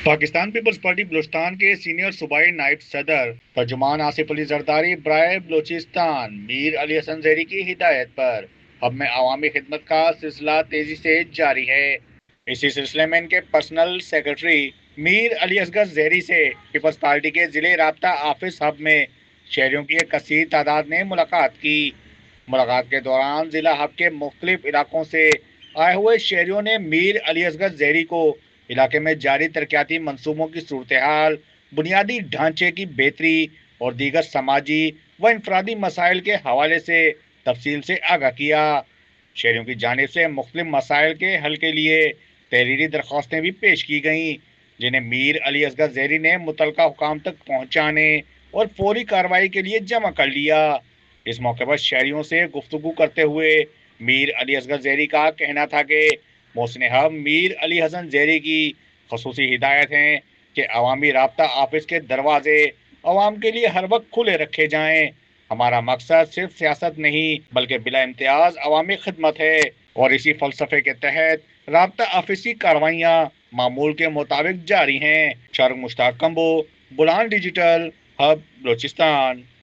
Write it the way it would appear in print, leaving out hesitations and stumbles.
Pakistan Peoples party Balochistan کے senior صوبائی نائب صدر ترجمان آصف علی زرداری برائے بلوچستان میر علی حسن زیری کی ہدایت پر ہب میں عوامی خدمت کا سلسلہ تیزی سے جاری ہے۔ اسی سلسلے میں ان کے پرسنل سیکرٹری میر علی اصغر زیری سے پیپلز پارٹی کے ضلع رابطہ آفس ہب میں شہریوں کی ایک کثیر تعداد نے ملاقات کی۔ ملاقات کے دوران ضلع ہب کے مختلف علاقوں سے آئے ہوئے شہریوں نے میر علی اصغر زیری کو علاقے میں جاری ترقیاتی منصوبوں کی صورتحال، بنیادی ڈھانچے کی بہتری اور دیگر سماجی و انفرادی مسائل کے حوالے سے تفصیل سے آگاہ کیا۔ شہریوں کی جانب سے مختلف مسائل کے حل کے لیے تحریری درخواستیں بھی پیش کی گئیں، جنہیں میر علی اصغر زیری نے متعلقہ حکام تک پہنچانے اور فوری کارروائی کے لیے جمع کر لیا۔ اس موقع پر شہریوں سے گفتگو کرتے ہوئے میر علی اصغر زیری کا کہنا تھا کہ محسن ہب میر علی حسن زیری کی خصوصی ہدایت ہیں کہ عوامی رابطہ آفس کے دروازے عوام کے لیے ہر وقت کھلے رکھے جائیں۔ ہمارا مقصد صرف سیاست نہیں بلکہ بلا امتیاز عوامی خدمت ہے، اور اسی فلسفے کے تحت رابطہ آفسی کاروائیاں معمول کے مطابق جاری ہیں۔ شارق مشتاق کمبو، بلان ڈیجیٹل ہب، بلوچستان۔